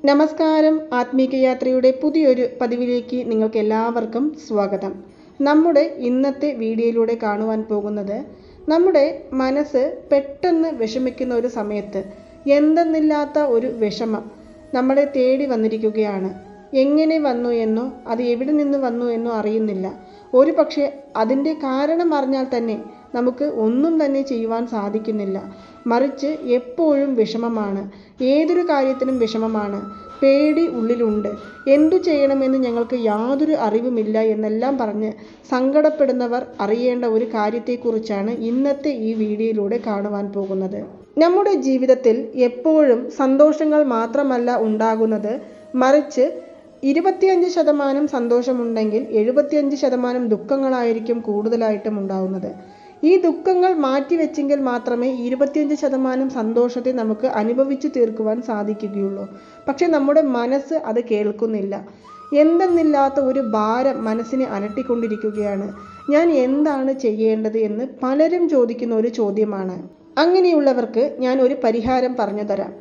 നമസ്കാരം. ആത്മീക യാത്രയുടെ പുതിയൊരു പതിവിലേക്ക് നിങ്ങൾക്ക് എല്ലാവർക്കും സ്വാഗതം. നമ്മുടെ ഇന്നത്തെ വീഡിയോയിലൂടെ കാണുവാൻ പോകുന്നത്, നമ്മുടെ മനസ്സ് പെട്ടെന്ന് വിഷമിക്കുന്ന ഒരു സമയത്ത് എന്തെന്നില്ലാത്ത ഒരു വിഷമം നമ്മളെ തേടി വന്നിരിക്കുകയാണ്. എങ്ങനെ വന്നു എന്നോ അത് എവിടെ നിന്ന് വന്നു എന്നോ അറിയുന്നില്ല. ഒരു പക്ഷേ അതിൻ്റെ കാരണം അറിഞ്ഞാൽ തന്നെ നമുക്ക് ഒന്നും തന്നെ ചെയ്യുവാൻ സാധിക്കുന്നില്ല. മറിച്ച് എപ്പോഴും വിഷമമാണ്, ഏതൊരു കാര്യത്തിനും വിഷമമാണ്, പേടി ഉള്ളിലുണ്ട്, എന്തു ചെയ്യണമെന്ന് ഞങ്ങൾക്ക് യാതൊരു അറിവുമില്ല എന്നെല്ലാം പറഞ്ഞ് സങ്കടപ്പെടുന്നവർ അറിയേണ്ട ഒരു കാര്യത്തെക്കുറിച്ചാണ് ഇന്നത്തെ ഈ വീഡിയോയിലൂടെ കാണുവാൻ പോകുന്നത്. നമ്മുടെ ജീവിതത്തിൽ എപ്പോഴും സന്തോഷങ്ങൾ മാത്രമല്ല ഉണ്ടാകുന്നത്, മറിച്ച് 25% സന്തോഷമുണ്ടെങ്കിൽ 75% ദുഃഖങ്ങളായിരിക്കും കൂടുതലായിട്ടും ഉണ്ടാകുന്നത്. ഈ ദുഃഖങ്ങൾ മാറ്റിവെച്ചെങ്കിൽ മാത്രമേ 25% സന്തോഷത്തെ നമുക്ക് അനുഭവിച്ചു തീർക്കുവാൻ സാധിക്കുകയുള്ളൂ. പക്ഷെ നമ്മുടെ മനസ്സ് അത് കേൾക്കുന്നില്ല. എന്തെന്നില്ലാത്ത ഒരു ഭാരം മനസ്സിനെ അലട്ടിക്കൊണ്ടിരിക്കുകയാണ്. ഞാൻ എന്താണ് ചെയ്യേണ്ടത് എന്ന് പലരും ചോദിക്കുന്ന ഒരു ചോദ്യമാണ്. അങ്ങനെയുള്ളവർക്ക് ഞാൻ ഒരു പരിഹാരം പറഞ്ഞു തരാം.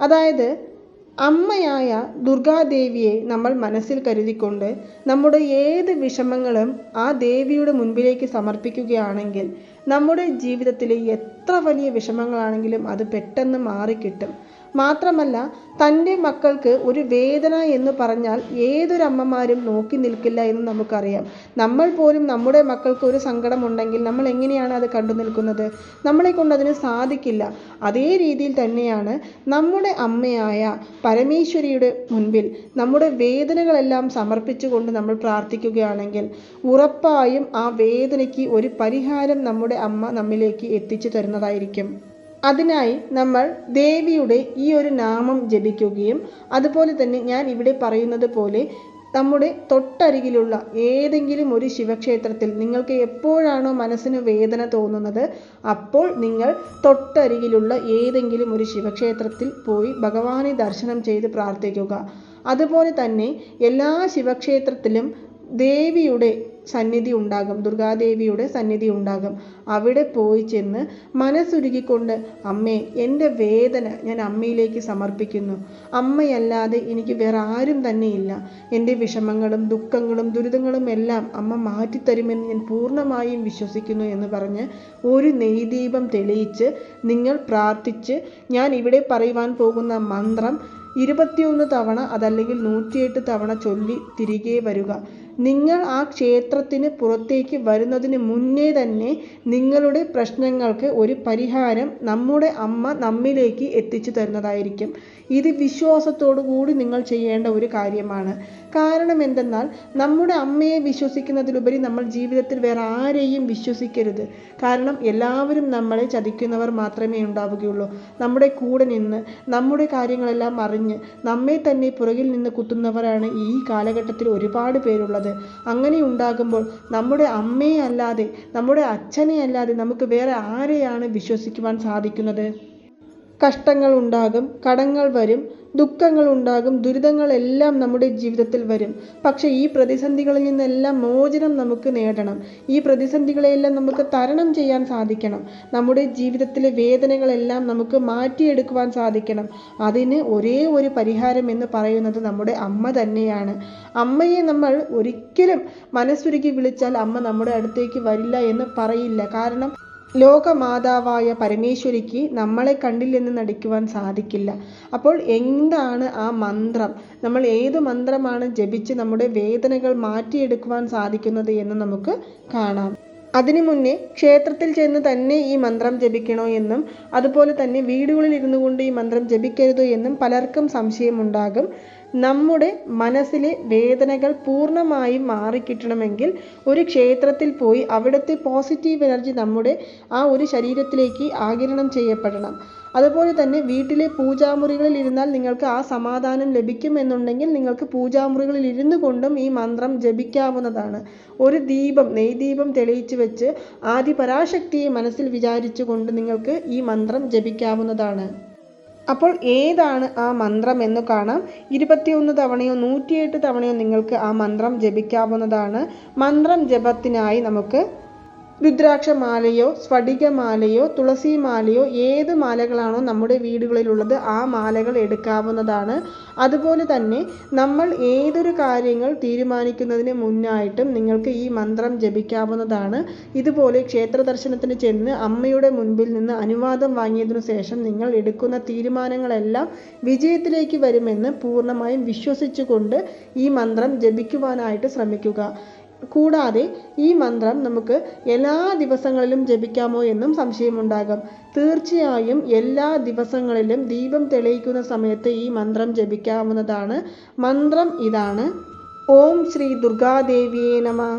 അതായത്, അമ്മയായ ദുർഗാദേവിയെ നമ്മൾ മനസ്സിൽ കരുതിക്കൊണ്ട് നമ്മുടെ ഏത് വിഷമങ്ങളും ആ ദേവിയുടെ മുൻപിലേക്ക് സമർപ്പിക്കുകയാണെങ്കിൽ നമ്മുടെ ജീവിതത്തിലെ എത്ര വലിയ വിഷമങ്ങളാണെങ്കിലും അത് പെട്ടെന്ന് മാറിക്കിട്ടും. മാത്രമല്ല, തൻ്റെ മക്കൾക്ക് ഒരു വേദന എന്ന് പറഞ്ഞാൽ ഏതൊരമ്മമാരും നോക്കി നിൽക്കില്ല എന്ന് നമുക്കറിയാം. നമ്മൾ പോലും നമ്മുടെ മക്കൾക്ക് ഒരു സങ്കടമുണ്ടെങ്കിൽ നമ്മൾ എങ്ങനെയാണ് അത് കണ്ടു നിൽക്കുന്നത്? നമ്മളെ കൊണ്ട് അതിന് സാധിക്കില്ല. അതേ രീതിയിൽ തന്നെയാണ് നമ്മുടെ അമ്മയായ പരമേശ്വരിയുടെ മുൻപിൽ നമ്മുടെ വേദനകളെല്ലാം സമർപ്പിച്ചുകൊണ്ട് നമ്മൾ പ്രാർത്ഥിക്കുകയാണെങ്കിൽ ഉറപ്പായും ആ വേദനയ്ക്ക് ഒരു പരിഹാരം നമ്മുടെ അമ്മ നമ്മിലേക്ക് എത്തിച്ചു തരുന്നതായിരിക്കും. അതിനായി നമ്മൾ ദേവിയുടെ ഈ ഒരു നാമം ജപിക്കുകയും അതുപോലെ തന്നെ ഞാൻ ഇവിടെ പറയുന്നത് പോലെ നമ്മുടെ തൊട്ടരികിലുള്ള ഏതെങ്കിലും ഒരു ശിവക്ഷേത്രത്തിൽ നിങ്ങൾക്ക് എപ്പോഴാണോ മനസ്സിന് വേദന തോന്നുന്നത് അപ്പോൾ നിങ്ങൾ തൊട്ടരികിലുള്ള ഏതെങ്കിലും ഒരു ശിവക്ഷേത്രത്തിൽ പോയി ഭഗവാനെ ദർശനം ചെയ്ത് പ്രാർത്ഥിക്കുക. അതുപോലെ തന്നെ എല്ലാ ശിവക്ഷേത്രത്തിലും ദേവിയുടെ സന്നിധി ഉണ്ടാകും, ദുർഗാദേവിയുടെ സന്നിധി ഉണ്ടാകും. അവിടെ പോയി ചെന്ന് മനസ്സുരുകിക്കൊണ്ട്, അമ്മേ, എൻ്റെ വേദന ഞാൻ അമ്മയിലേക്ക് സമർപ്പിക്കുന്നു. അമ്മയല്ലാതെ എനിക്ക് വേറെ ആരും തന്നെയില്ല. എൻ്റെ വിഷമങ്ങളും ദുഃഖങ്ങളും ദുരിതങ്ങളും എല്ലാം അമ്മ മാറ്റിത്തരുമെന്ന് ഞാൻ പൂർണ്ണമായും വിശ്വസിക്കുന്നു എന്ന് പറഞ്ഞ് ഒരു നെയ്ദീപം തെളിയിച്ച് നിങ്ങൾ പ്രാർത്ഥിച്ച് ഞാൻ ഇവിടെ പറയുവാൻ പോകുന്ന മന്ത്രം 21 തവണ അതല്ലെങ്കിൽ 108 തവണ ചൊല്ലി തിരികെ വരിക. നിങ്ങൾ ആ ക്ഷേത്രത്തിന് പുറത്തേക്ക് വരുന്നതിന് മുന്നേ തന്നെ നിങ്ങളുടെ പ്രശ്നങ്ങൾക്ക് ഒരു പരിഹാരം നമ്മുടെ അമ്മ നമ്മിലേക്ക് എത്തിച്ചു തരുന്നതായിരിക്കും. ഇത് വിശ്വാസത്തോടു കൂടി നിങ്ങൾ ചെയ്യേണ്ട ഒരു കാര്യമാണ്. കാരണം എന്തെന്നാൽ, നമ്മുടെ അമ്മയെ വിശ്വസിക്കുന്നതിലുപരി നമ്മൾ ജീവിതത്തിൽ വേറെ ആരെയും വിശ്വസിക്കരുത്. കാരണം എല്ലാവരും നമ്മളെ ചതിക്കുന്നവർ മാത്രമേ ഉണ്ടാവുകയുള്ളൂ. നമ്മുടെ കൂടെ നിന്ന് നമ്മുടെ കാര്യങ്ങളെല്ലാം അറിഞ്ഞ് നമ്മെ തന്നെ പുറകിൽ നിന്ന് കുത്തുന്നവരാണ് ഈ കാലഘട്ടത്തിൽ ഒരുപാട് പേരുള്ളത്. അങ്ങനെ ഉണ്ടാകുമ്പോൾ നമ്മുടെ അമ്മയെ അല്ലാതെ നമ്മുടെ അച്ഛനെ അല്ലാതെ നമുക്ക് വേറെ ആരെയാണ് വിശ്വസിക്കുവാൻ സാധിക്കുന്നത്? കഷ്ടങ്ങൾ ഉണ്ടാകും, കടങ്ങൾ വരും, ദുഃഖങ്ങൾ ഉണ്ടാകും, ദുരിതങ്ങളെല്ലാം നമ്മുടെ ജീവിതത്തിൽ വരും. പക്ഷേ ഈ പ്രതിസന്ധികളിൽ നിന്നെല്ലാം മോചനം നമുക്ക് നേടണം. ഈ പ്രതിസന്ധികളെല്ലാം നമുക്ക് തരണം ചെയ്യാൻ സാധിക്കണം. നമ്മുടെ ജീവിതത്തിലെ വേദനകളെല്ലാം നമുക്ക് മാറ്റിയെടുക്കുവാൻ സാധിക്കണം. അതിന് ഒരേ ഒരു പരിഹാരം എന്ന് പറയുന്നത് നമ്മുടെ അമ്മ തന്നെയാണ്. അമ്മയെ നമ്മൾ ഒരിക്കലും മനസ്സുരുകി വിളിച്ചാൽ അമ്മ നമ്മുടെ അടുത്തേക്ക് വരില്ല എന്ന് പറയില്ല. കാരണം ലോകമാതാവായ പരമേശ്വരിക്ക് നമ്മളെ കണ്ടില്ലെന്ന് നടിക്കുവാൻ സാധിക്കില്ല. അപ്പോൾ എന്താണ് ആ മന്ത്രം? നമ്മൾ ഏത് മന്ത്രമാണ് ജപിച്ച് നമ്മുടെ വേദനകൾ മാറ്റിയെടുക്കുവാൻ സാധിക്കുന്നത് എന്ന് നമുക്ക് കാണാം. അതിനു മുന്നേ ക്ഷേത്രത്തിൽ ചെന്ന് തന്നെ ഈ മന്ത്രം ജപിക്കണോ എന്നും അതുപോലെ തന്നെ വീടുകളിൽ ഇരുന്നു കൊണ്ട് ഈ മന്ത്രം ജപിക്കരുതോ എന്നും പലർക്കും സംശയമുണ്ടാകും. നമ്മുടെ മനസ്സിലെ വേദനകൾ പൂർണ്ണമായും മാറിക്കിട്ടണമെങ്കിൽ ഒരു ക്ഷേത്രത്തിൽ പോയി അവിടുത്തെ പോസിറ്റീവ് എനർജി നമ്മുടെ ആ ഒരു ശരീരത്തിലേക്ക് ആഗിരണം ചെയ്യപ്പെടണം. അതുപോലെ തന്നെ വീട്ടിലെ പൂജാമുറികളിൽ ഇരുന്നാൽ നിങ്ങൾക്ക് ആ സമാധാനം ലഭിക്കുമെന്നുണ്ടെങ്കിൽ നിങ്ങൾക്ക് പൂജാമുറികളിൽ ഇരുന്നു കൊണ്ടും ഈ മന്ത്രം ജപിക്കാവുന്നതാണ്. ഒരു നെയ്ദീപം തെളിയിച്ച് വെച്ച് ആദിപരാശക്തിയെ മനസ്സിൽ വിചാരിച്ചുകൊണ്ട് നിങ്ങൾക്ക് ഈ മന്ത്രം ജപിക്കാവുന്നതാണ്. അപ്പോൾ ഏതാണ് ആ മന്ത്രം എന്ന് കാണാം. 21 തവണയോ 108 തവണയോ നിങ്ങൾക്ക് ആ മന്ത്രം ജപിക്കാവുന്നതാണ്. മന്ത്രം ജപത്തിനായി നമുക്ക് രുദ്രാക്ഷമാലയോ സ്ഫടികമാലയോ തുളസിമാലയോ ഏത് മാലകളാണോ നമ്മുടെ വീടുകളിലുള്ളത് ആ മാലകൾ എടുക്കാവുന്നതാണ്. അതുപോലെ തന്നെ നമ്മൾ ഏതൊരു കാര്യങ്ങൾ തീരുമാനിക്കുന്നതിന് മുന്നായിട്ടും നിങ്ങൾക്ക് ഈ മന്ത്രം ജപിക്കാവുന്നതാണ്. ഇതുപോലെ ക്ഷേത്ര ദർശനത്തിന് ചെന്ന് അമ്മയുടെ മുൻപിൽ നിന്ന് അനുവാദം വാങ്ങിയതിനു ശേഷം നിങ്ങൾ എടുക്കുന്ന തീരുമാനങ്ങളെല്ലാം വിജയത്തിലേക്ക് വരുമെന്ന് പൂർണ്ണമായും വിശ്വസിച്ചുകൊണ്ട് ഈ മന്ത്രം ജപിക്കുവാനായിട്ട് ശ്രമിക്കുക. കൂടാതെ ഈ മന്ത്രം നമുക്ക് എല്ലാ ദിവസങ്ങളിലും ജപിക്കാമോ എന്നും സംശയമുണ്ടാകാം. തീർച്ചയായും എല്ലാ ദിവസങ്ങളിലും ദീപം തെളിയിക്കുന്ന സമയത്ത് ഈ മന്ത്രം ജപിക്കാവുന്നതാണ്. മന്ത്രം ഇതാണ്: ഓം ശ്രീ ദുർഗാദേവിയേ നമഃ.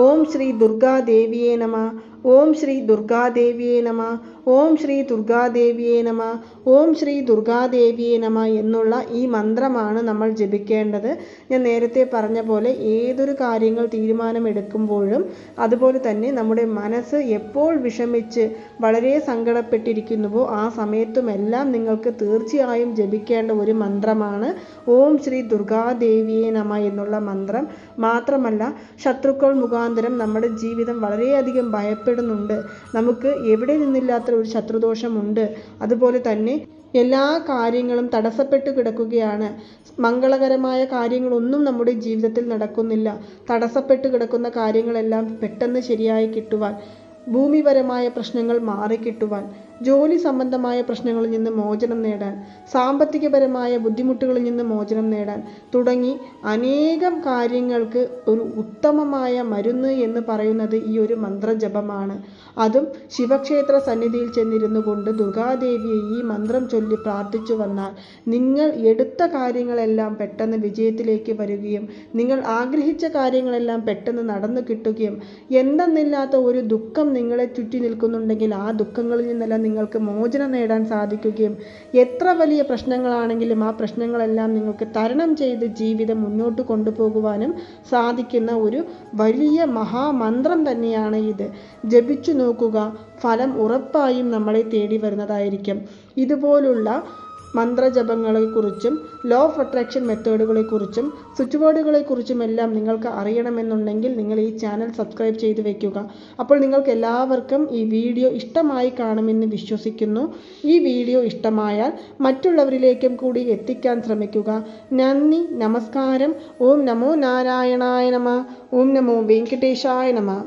ഓം ശ്രീ ദുർഗാദേവിയേ നമഃ. ഓം ശ്രീ ദുർഗാദേവിയേ നമഃ. ഓം ശ്രീ ദുർഗാദേവിയേ നമഃ. ഓം ശ്രീ ദുർഗാദേവിയേ നമഃ എന്നുള്ള ഈ മന്ത്രമാണ് നമ്മൾ ജപിക്കേണ്ടത്. ഞാൻ നേരത്തെ പറഞ്ഞ പോലെ ഏതൊരു കാര്യങ്ങൾ തീരുമാനമെടുക്കുമ്പോഴും അതുപോലെ തന്നെ നമ്മുടെ മനസ്സ് എപ്പോൾ വിഷമിച്ച് വളരെ സങ്കടപ്പെട്ടിരിക്കുന്നുവോ ആ സമയത്തുമെല്ലാം നിങ്ങൾക്ക് തീർച്ചയായും ജപിക്കേണ്ട ഒരു മന്ത്രമാണ് ഓം ശ്രീ ദുർഗാദേവിയേ നമഃ എന്നുള്ള മന്ത്രം. മാത്രമല്ല, ശത്രുക്കൾ മുഖാന്തരം നമ്മുടെ ജീവിതം വളരെയധികം ഭയപ്പെടുന്നുണ്ട്. നമുക്ക് എവിടെ നിന്നില്ലാത്ത ഒരു ശത്രുദോഷമുണ്ട്. അതുപോലെ തന്നെ എല്ലാ കാര്യങ്ങളും തടസ്സപ്പെട്ടു കിടക്കുകയാണ്. മംഗളകരമായ കാര്യങ്ങളൊന്നും നമ്മുടെ ജീവിതത്തിൽ നടക്കുന്നില്ല. തടസ്സപ്പെട്ടു കിടക്കുന്ന കാര്യങ്ങളെല്ലാം പെട്ടെന്ന് ശരിയായി കിട്ടുവാൻ, ഭൂമിപരമായ പ്രശ്നങ്ങൾ മാറിക്കിട്ടുവാൻ, ജോലി സംബന്ധമായ പ്രശ്നങ്ങളിൽ നിന്ന് മോചനം നേടാൻ, സാമ്പത്തികപരമായ ബുദ്ധിമുട്ടുകളിൽ നിന്ന് മോചനം നേടാൻ തുടങ്ങി അനേകം കാര്യങ്ങൾക്ക് ഒരു ഉത്തമമായ മരുന്ന് എന്ന് പറയുന്നത് ഈ ഒരു മന്ത്രജപമാണ്. അതും ശിവക്ഷേത്ര സന്നിധിയിൽ ചെന്നിരുന്നു കൊണ്ട് ദുർഗാദേവിയെ ഈ മന്ത്രം ചൊല്ലി പ്രാർത്ഥിച്ചു വന്നാൽ നിങ്ങൾ എടുത്ത കാര്യങ്ങളെല്ലാം പെട്ടെന്ന് വിജയത്തിലേക്ക് വരികയും നിങ്ങൾ ആഗ്രഹിച്ച കാര്യങ്ങളെല്ലാം പെട്ടെന്ന് നടന്നു കിട്ടുകയും എന്തെന്നില്ലാത്ത ഒരു ദുഃഖം നിങ്ങളെ ചുറ്റി നിൽക്കുന്നുണ്ടെങ്കിൽ ആ ദുഃഖങ്ങളിൽ നിന്നെല്ലാം നിങ്ങൾക്ക് മോചനം നേടാൻ സാധിക്കുകയും എത്ര വലിയ പ്രശ്നങ്ങളാണെങ്കിലും ആ പ്രശ്നങ്ങളെല്ലാം നിങ്ങൾക്ക് തരണം ചെയ്ത് ജീവിതം മുന്നോട്ട് കൊണ്ടുപോകുവാനും സാധിക്കുന്ന ഒരു വലിയ മഹാമന്ത്രം തന്നെയാണ് ഇത്. ജപിച്ചു നോക്കുക, ഫലം ഉറപ്പായും നമ്മളെ തേടി വരുന്നതായിരിക്കും. ഇതുപോലുള്ള മന്ത്രജപങ്ങളെക്കുറിച്ചും ലോ ഓഫ് അട്രാക്ഷൻ മെത്തേഡുകളെക്കുറിച്ചും സ്വിച്ച് ബോർഡുകളെക്കുറിച്ചുമെല്ലാം നിങ്ങൾക്ക് അറിയണമെന്നുണ്ടെങ്കിൽ നിങ്ങൾ ഈ ചാനൽ സബ്സ്ക്രൈബ് ചെയ്ത് വെക്കുക. അപ്പോൾ നിങ്ങൾക്ക് എല്ലാവർക്കും ഈ വീഡിയോ ഇഷ്ടമായി കാണുമെന്ന് വിശ്വസിക്കുന്നു. ഈ വീഡിയോ ഇഷ്ടമായാൽ മറ്റുള്ളവരിലേക്കും കൂടി എത്തിക്കാൻ ശ്രമിക്കുക. നന്ദി, നമസ്കാരം. ഓം നമോ നാരായണായ നമഃ. ഓം നമോ വെങ്കടേശായ നമഃ.